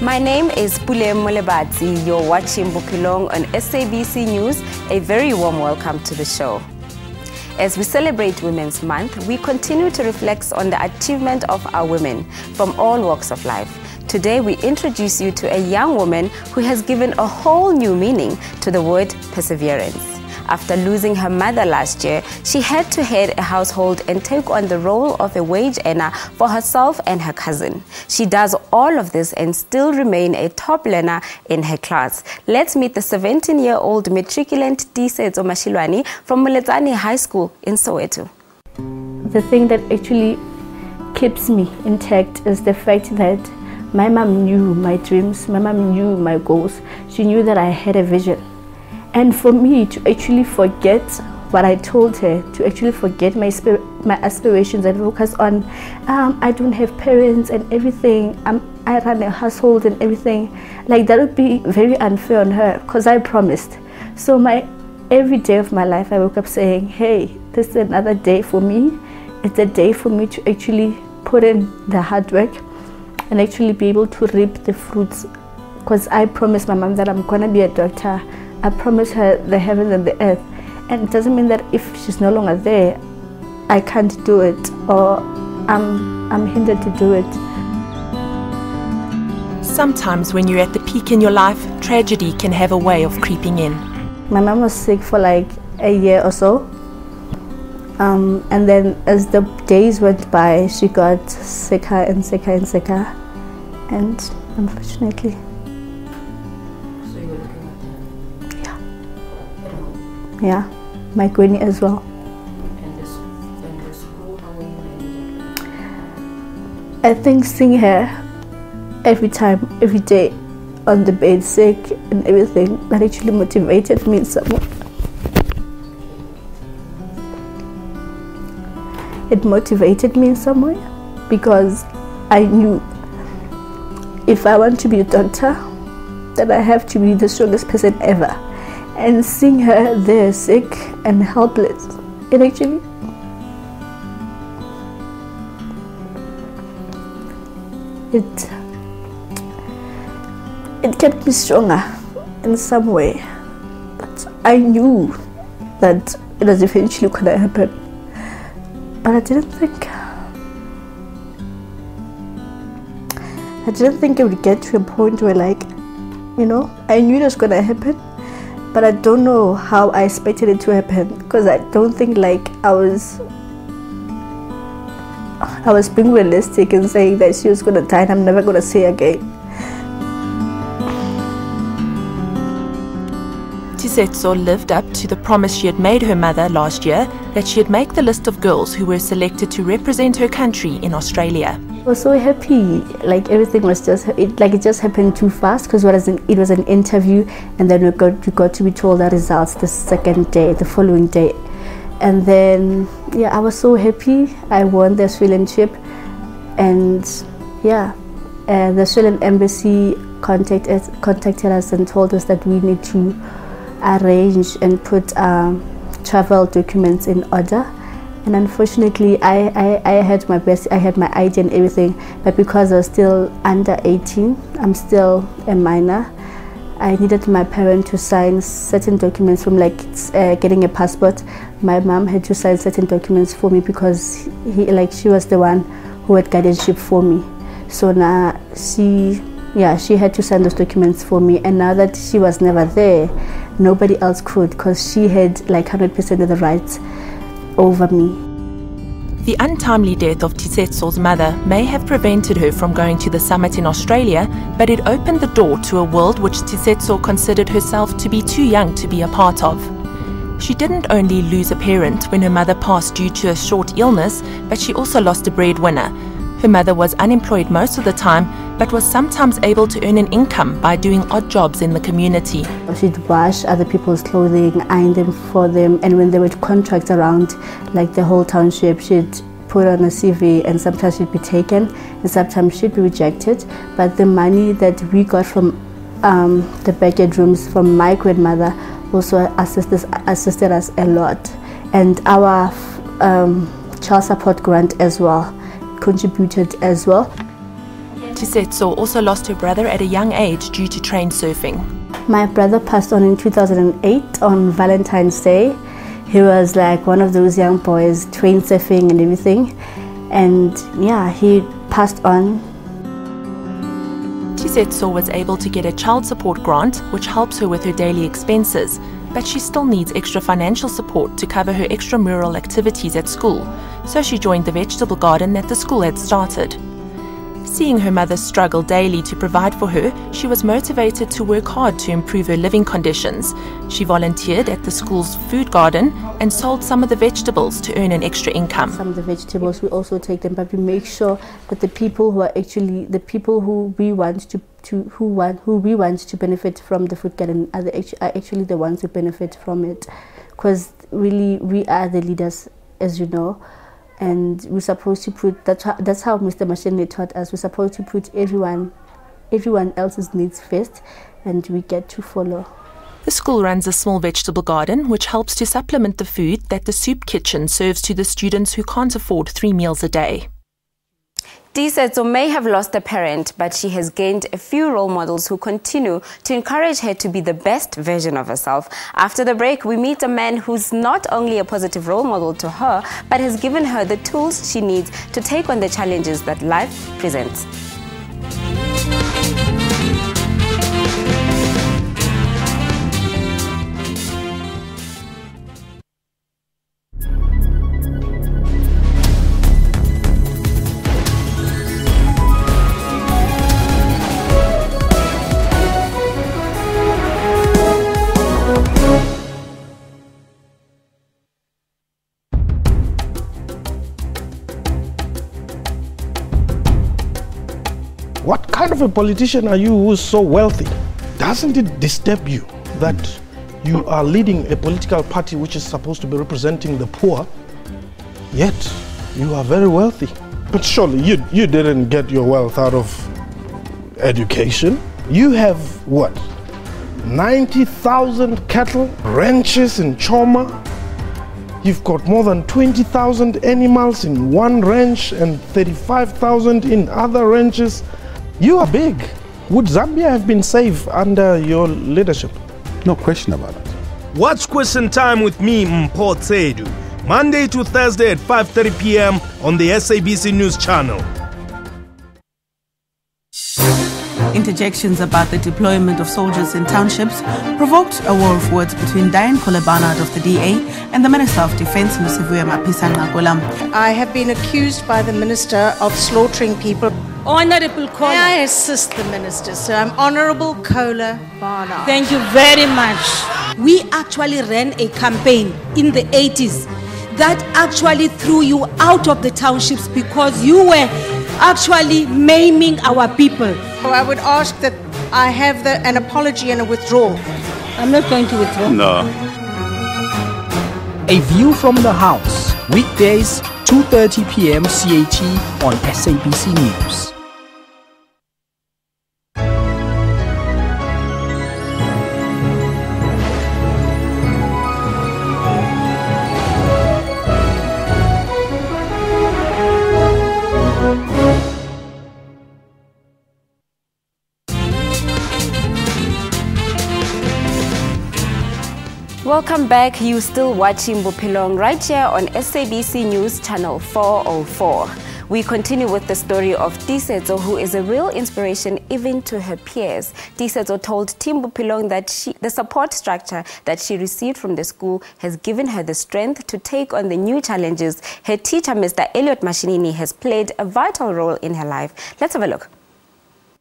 My name is Pule Molebati. You're watching Bophelong on SABC News. A very warm welcome to the show. As we celebrate Women's Month, we continue to reflect on the achievement of our women from all walks of life. Today, we introduce you to a young woman who has given a whole new meaning to the word perseverance. After losing her mother last year, she had to head a household and take on the role of a wage earner for herself and her cousin. She does all of this and still remain a top learner in her class. Let's meet the 17-year-old matriculant Tisetso Mashilwani from Muletsani High School in Soweto. The thing that actually keeps me intact is the fact that my mom knew my dreams, my mom knew my goals. She knew that I had a vision. And for me to actually forget what I told her, to actually forget my aspirations and focus on, I don't have parents and everything, I run a household and everything, like that would be very unfair on her because I promised. So every day of my life I woke up saying, hey, this is another day for me. It's a day for me to actually put in the hard work and actually be able to reap the fruits, because I promised my mom that I'm going to be a doctor. I promised her the heavens and the earth, and it doesn't mean that if she's no longer there, I can't do it or I'm hindered to do it. Sometimes when you're at the peak in your life, tragedy can have a way of creeping in. My mom was sick for like a year or so, and then as the days went by, she got sicker and sicker and sicker, and unfortunately. Yeah, my granny as well. And the school, how were you managing? I think seeing her every time, every day on the bed sick and everything, that actually motivated me in some way. It motivated me in some way because I knew if I want to be a doctor, then I have to be the strongest person ever. And seeing her there sick and helpless, it actually it kept me stronger in some way. But I knew that it was eventually gonna happen. But I didn't think it would get to a point where, like, you know, I knew it was gonna happen. But I don't know how I expected it to happen, because I don't think like I was being realistic in saying that she was gonna die and I'm never gonna see her again. Tisetso lived up to the promise she had made her mother last year that she'd make the list of girls who were selected to represent her country in Australia. I was so happy, like everything was it just happened too fast, because it was an interview, and then we got to be told the results the second day, the following day. And then yeah, I was so happy. I won the Australian trip, and yeah, the Australian embassy contacted us and told us that we need to arrange and put travel documents in order. And unfortunately, I had my best, I had my ID and everything, but because I was still under 18, I'm still a minor, I needed my parent to sign certain documents from getting a passport. My mom had to sign certain documents for me because she was the one who had guardianship for me. So now she had to sign those documents for me, and now that she was never there, nobody else could, because she had like 100% of the rights over me. The untimely death of Tisetso's mother may have prevented her from going to the summit in Australia, but it opened the door to a world which Tisetso considered herself to be too young to be a part of. She didn't only lose a parent when her mother passed due to a short illness, but she also lost a breadwinner. Her mother was unemployed most of the time, but was sometimes able to earn an income by doing odd jobs in the community. She'd wash other people's clothing, iron them for them, and when there were contracts around, like the whole township, she'd put on a CV, and sometimes she'd be taken, and sometimes she'd be rejected. But the money that we got from the backyard rooms from my grandmother also assisted us a lot, and our child support grant as well contributed as well. Tisetso also lost her brother at a young age due to train surfing. My brother passed on in 2008 on Valentine's Day. He was like one of those young boys, train surfing and everything. And yeah, he passed on. Tisetso was able to get a child support grant, which helps her with her daily expenses, but she still needs extra financial support to cover her extramural activities at school, so she joined the vegetable garden that the school had started. Seeing her mother struggle daily to provide for her, she was motivated to work hard to improve her living conditions. She volunteered at the school's food garden and sold some of the vegetables to earn an extra income. Some of the vegetables we also take them, but we make sure that the people who are actually the people who we want to benefit from the food garden are actually the ones who benefit from it, because really we are the leaders, as you know. And we're supposed to put, that's how Mr. Mashini taught us, we're supposed to put everyone else's needs first, and we get to follow. The school runs a small vegetable garden which helps to supplement the food that the soup kitchen serves to the students who can't afford 3 meals a day. Tisetso may have lost a parent, but she has gained a few role models who continue to encourage her to be the best version of herself. After the break, we meet a man who's not only a positive role model to her, but has given her the tools she needs to take on the challenges that life presents. What kind of a politician are you who is so wealthy? Doesn't it disturb you that you are leading a political party which is supposed to be representing the poor, yet you are very wealthy? But surely you didn't get your wealth out of education. You have what? 90,000 cattle, ranches in Choma. You've got more than 20,000 animals in one ranch and 35,000 in other ranches. You are big. Would Zambia have been safe under your leadership? No question about it. Watch Question Time with me, Mpho Tsedu, Monday to Thursday at 5:30 p.m. on the SABC News Channel. Interjections about the deployment of soldiers in townships provoked a war of words between Diane Kolebanard of the DA and the Minister of Defence, Nosivuya Mapisa-Nqakola. I have been accused by the Minister of slaughtering people. Honorable Kola. May I assist the Minister? So I'm Honorable Kola Barnard. Thank you very much. We actually ran a campaign in the 80s that actually threw you out of the townships because you were actually maiming our people. So I would ask that I have an apology and a withdrawal. I'm not going to withdraw. No. A View from the House, weekdays, 2:30 p.m. CAT on SABC News. Welcome back. You're still watching Bophelong right here on SABC News Channel 404. We continue with the story of Tisetso, who is a real inspiration even to her peers. Tisetso told Team Bophelong that the support structure that she received from the school has given her the strength to take on the new challenges. Her teacher, Mr. Elliot Mashinini, has played a vital role in her life. Let's have a look.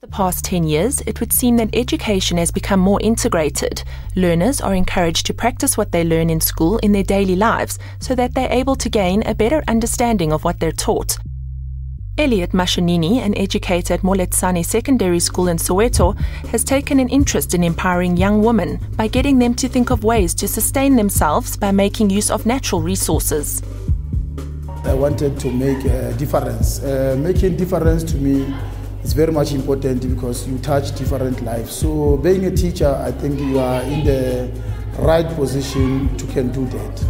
The past 10 years, it would seem that education has become more integrated. Learners are encouraged to practice what they learn in school in their daily lives so that they're able to gain a better understanding of what they're taught. Elliot Mashinini, an educator at Moletsane Secondary School in Soweto, has taken an interest in empowering young women by getting them to think of ways to sustain themselves by making use of natural resources. I wanted to make a difference. Making difference to me is very much important because you touch different lives. So being a teacher, I think you are in the right position to can do that.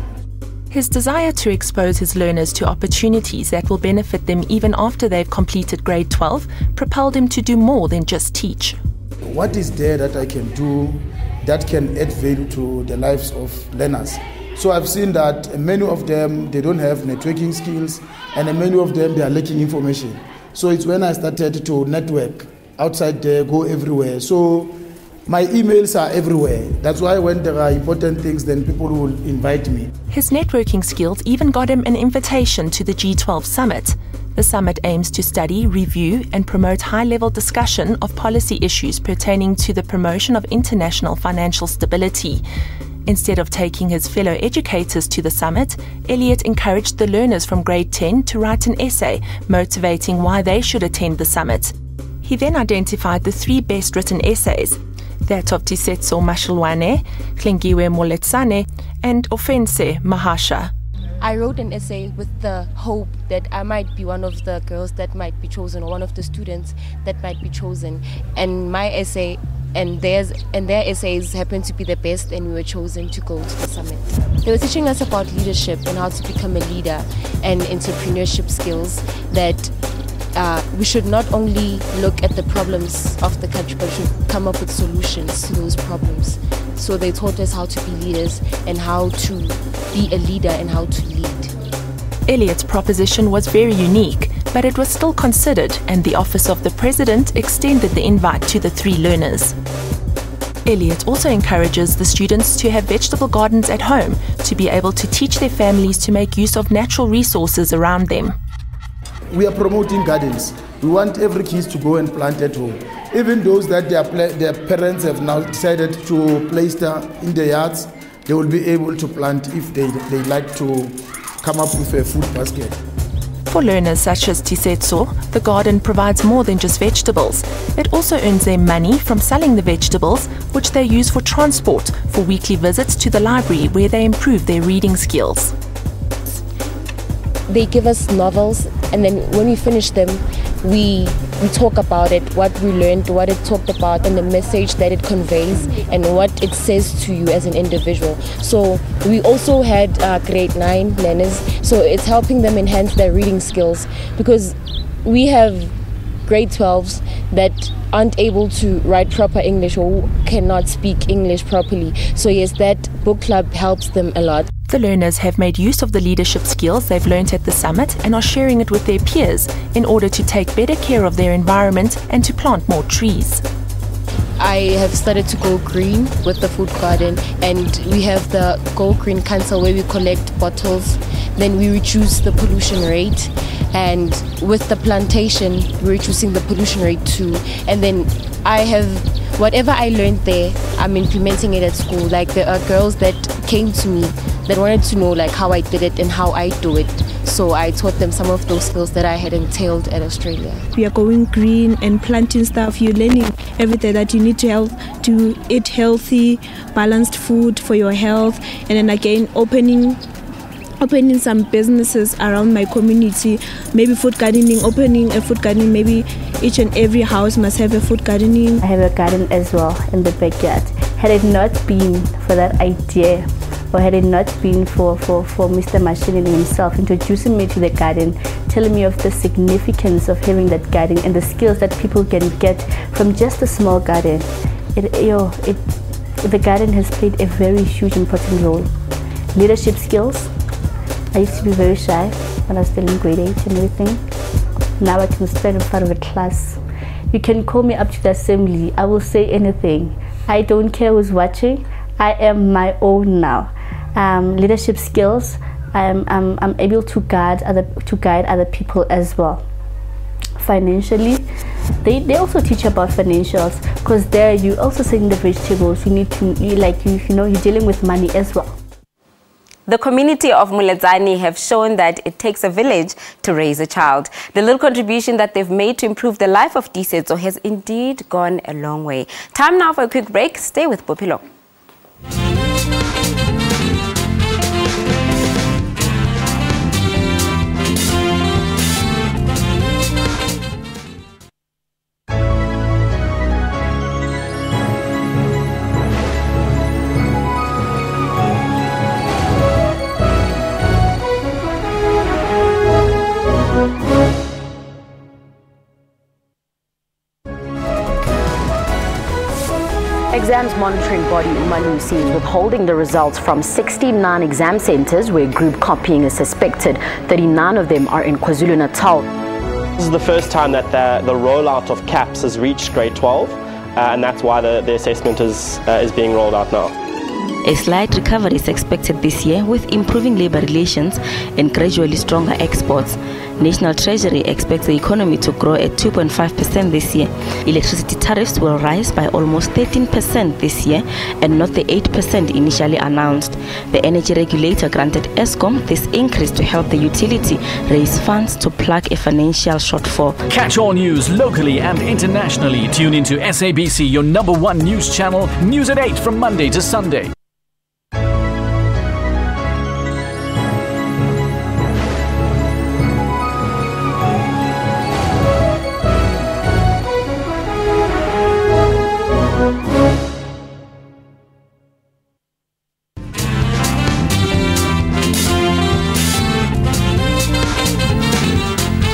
His desire to expose his learners to opportunities that will benefit them even after they've completed grade 12 propelled him to do more than just teach. What is there that I can do that can add value to the lives of learners? So I've seen that many of them, they don't have networking skills, and many of them, they are lacking information. So it's when I started to network outside there, go everywhere. So my emails are everywhere. That's why when there are important things, then people will invite me. His networking skills even got him an invitation to the G12 summit. The summit aims to study, review, and promote high-level discussion of policy issues pertaining to the promotion of international financial stability. Instead of taking his fellow educators to the summit, Elliot encouraged the learners from grade 10 to write an essay motivating why they should attend the summit. He then identified the 3 best written essays, that of Tisetso Mashilwane, Klingiwe Moletsane, and Ofense Mahasha. I wrote an essay with the hope that I might be one of the girls that might be chosen, or one of the students that might be chosen. And my essay and their essays happened to be the best, and we were chosen to go to the summit. They were teaching us about leadership and how to become a leader, and entrepreneurship skills, that we should not only look at the problems of the country, but should come up with solutions to those problems. So they taught us how to be leaders and how to be a leader and how to lead. Elliot's proposition was very unique, but it was still considered, and the office of the president extended the invite to the 3 learners. Elliot also encourages the students to have vegetable gardens at home to be able to teach their families to make use of natural resources around them. We are promoting gardens. We want every kid to go and plant at home. Even those that their parents have now decided to place them in the yards, they will be able to plant if they like to come up with a food basket. For learners such as Tisetso, the garden provides more than just vegetables. It also earns them money from selling the vegetables, which they use for transport, for weekly visits to the library where they improve their reading skills. They give us novels, and then when we finish them, we talk about it, what we learned, what it talked about, and the message that it conveys, and what it says to you as an individual. So we also had grade 9 learners, so it's helping them enhance their reading skills, because we have grade 12s that aren't able to write proper English or cannot speak English properly. So yes, that book club helps them a lot. The learners have made use of the leadership skills they've learnt at the summit and are sharing it with their peers in order to take better care of their environment and to plant more trees. I have started to go green with the food garden, and we have the Go Green Council where we collect bottles, then we reduce the pollution rate, and with the plantation we're reducing the pollution rate too. And then I have whatever I learned there, I'm implementing it at school. Like there are girls that came to me that wanted to know like how I did it and how I do it. So I taught them some of those skills that I had entailed at Australia. We are going green and planting stuff. You're learning everything that you need to eat healthy, balanced food for your health. And then again, opening some businesses around my community, maybe food gardening, opening a food garden, maybe each and every house must have a food gardening. I have a garden as well in the backyard. Had it not been for that idea, or had it not been for Mr. Mashinini himself introducing me to the garden, telling me of the significance of having that garden and the skills that people can get from just a small garden, the garden has played a very huge important role. Leadership skills. I used to be very shy when I was still in grade 8 and everything. Now I can stand in front of a class. You can call me up to the assembly. I will say anything. I don't care who's watching. I am my own now. Leadership skills. I'm able to guide other people as well. Financially, they also teach about financials, because there you also selling the vegetables. You need to you're dealing with money as well. The community of Muledzani have shown that it takes a village to raise a child. The little contribution that they've made to improve the life of Tisetso has indeed gone a long way. Time now for a quick break. Stay with Bophelong. exams monitoring body Malusi is withholding the results from 69 exam centres where group copying is suspected. 39 of them are in KwaZulu-Natal. This is the first time that the rollout of CAPS has reached grade 12, and that's why the assessment is being rolled out now. A slight recovery is expected this year with improving labour relations and gradually stronger exports. National Treasury expects the economy to grow at 2.5% this year. Electricity tariffs will rise by almost 13% this year and not the 8% initially announced. The energy regulator granted Eskom this increase to help the utility raise funds to plug a financial shortfall. Catch all news locally and internationally. Tune into SABC, your #1 news channel. News at 8 from Monday to Sunday.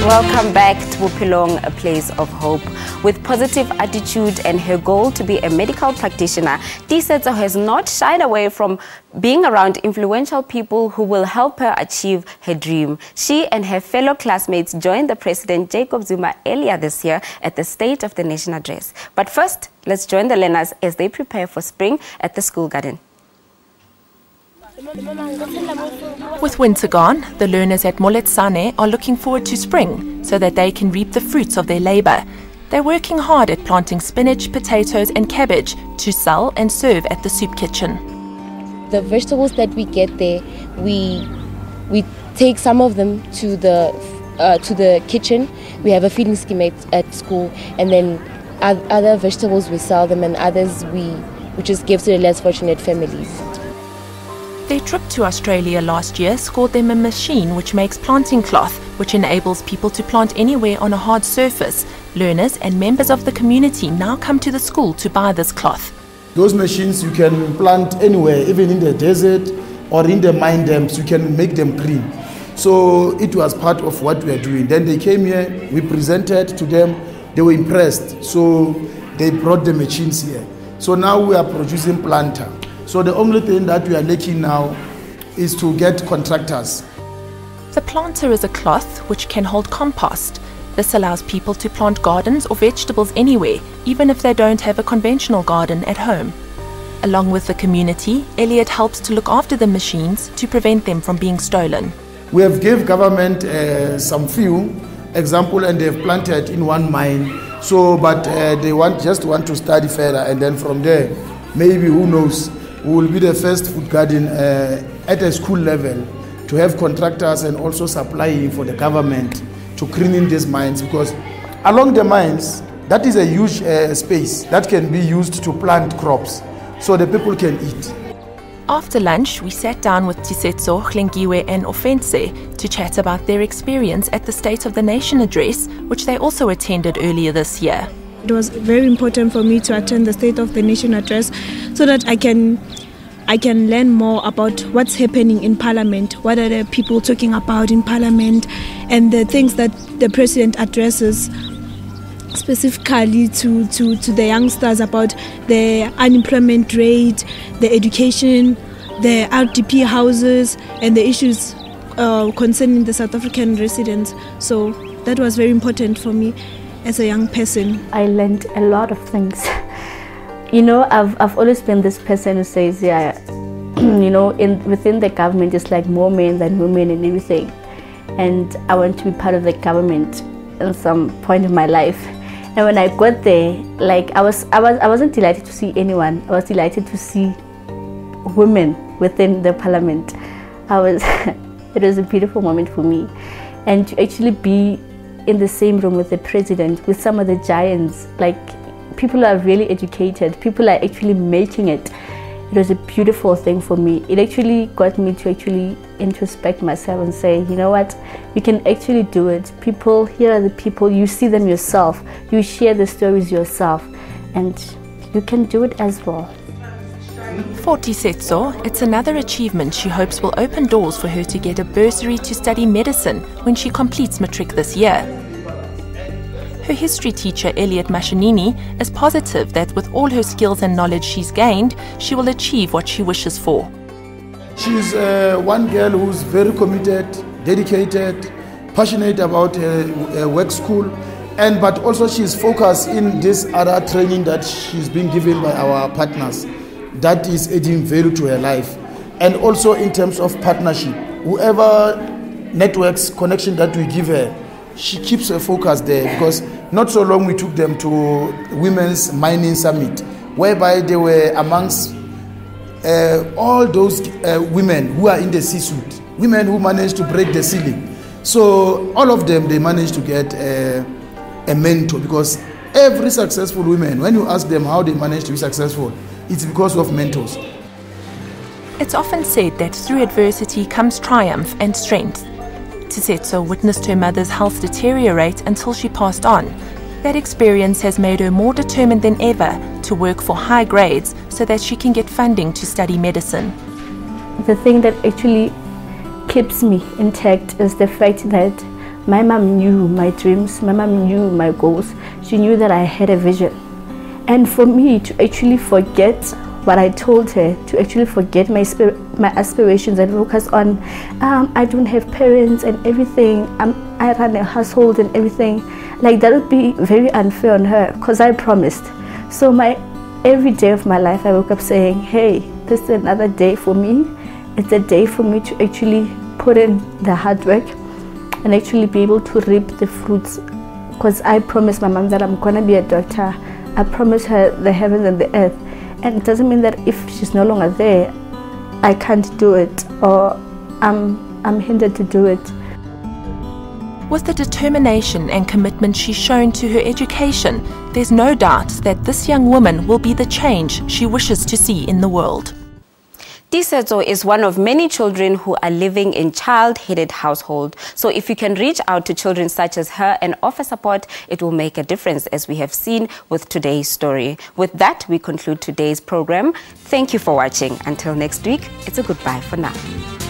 Welcome back to Bophelong, a place of hope. With positive attitude and her goal to be a medical practitioner, Tisetso has not shied away from being around influential people who will help her achieve her dream. She and her fellow classmates joined the President Jacob Zuma earlier this year at the State of the Nation address. But first, let's join the learners as they prepare for spring at the school garden. With winter gone, the learners at Moletsane are looking forward to spring so that they can reap the fruits of their labour. They're working hard at planting spinach, potatoes and cabbage to sell and serve at the soup kitchen. The vegetables that we get there, we take some of them to the kitchen. We have a feeding scheme at school, and then other vegetables we sell them, and others we just give to the less fortunate families. Their trip to Australia last year scored them a machine which makes planting cloth, which enables people to plant anywhere on a hard surface. Learners and members of the community now come to the school to buy this cloth. Those machines you can plant anywhere, even in the desert or in the mine dams, you can make them green. So it was part of what we are doing. Then they came here, we presented to them, they were impressed. So they brought the machines here. So now we are producing planter. So the only thing that we are lacking now is to get contractors. The planter is a cloth which can hold compost. This allows people to plant gardens or vegetables anywhere, even if they don't have a conventional garden at home. Along with the community, Elliot helps to look after the machines to prevent them from being stolen. We have given government some few example, and they have planted in one mine. So, but they just want to study further, and then from there, maybe who knows, we will be the first food garden at a school level to have contractors and also supplying for the government to cleaning these mines, because along the mines, that is a huge space that can be used to plant crops so the people can eat. After lunch, we sat down with Tisetso, Hlengiwe and Ofense to chat about their experience at the State of the Nation address, which they also attended earlier this year. It was very important for me to attend the State of the Nation address so that I can learn more about what's happening in Parliament, what are the people talking about in Parliament, and the things that the President addresses specifically to the youngsters about the unemployment rate, the education, the RDP houses, and the issues concerning the South African residents. So that was very important for me as a young person. I learned a lot of things. You know, I've always been this person who says, yeah, you know, within the government, it's like more men than women and everything. And I want to be part of the government at some point in my life. And when I got there, like I wasn't delighted to see anyone. I was delighted to see women within the parliament. It was a beautiful moment for me. And to actually be in the same room with the president, with some of the giants, like people are really educated, people are actually making it. It was a beautiful thing for me. It actually got me to actually introspect myself and say, you know what, you can actually do it. People, here are the people, you see them yourself, you share the stories yourself, and you can do it as well. For Tisetso, it's another achievement she hopes will open doors for her to get a bursary to study medicine when she completes matric this year. Her history teacher, Elliot Mashinini, is positive that with all her skills and knowledge she's gained, she will achieve what she wishes for. She's one girl who's very committed, dedicated, passionate about her work school, but also she's focused in this other training that she's been given by our partners that is adding value to her life. And also in terms of partnership, whoever networks connection that we give her, she keeps her focus there, because not so long we took them to Women's Mining Summit, whereby they were amongst all those women who are in the C-suite, women who managed to break the ceiling. So all of them, they managed to get a mentor, because every successful woman, when you ask them how they managed to be successful, it's because of mentors. It's often said that through adversity comes triumph and strength. Tisetso witnessed her mother's health deteriorate until she passed on. That experience has made her more determined than ever to work for high grades so that she can get funding to study medicine. The thing that actually keeps me intact is the fact that my mom knew my dreams, my mom knew my goals. She knew that I had a vision. And for me to actually forget what I told her, to actually forget my aspirations and focus on, I don't have parents and everything, I run a household and everything, like that would be very unfair on her, because I promised. So every day of my life I woke up saying, hey, this is another day for me. It's a day for me to actually put in the hard work and actually be able to reap the fruits, because I promised my mom that I'm gonna be a doctor. I promised her the heavens and the earth. And it doesn't mean that if she's no longer there, I can't do it, or I'm hindered to do it. With the determination and commitment she's shown to her education, there's no doubt that this young woman will be the change she wishes to see in the world. Tisetso is one of many children who are living in child-headed households. So if you can reach out to children such as her and offer support, it will make a difference, as we have seen with today's story. With that, we conclude today's program. Thank you for watching. Until next week, it's a goodbye for now.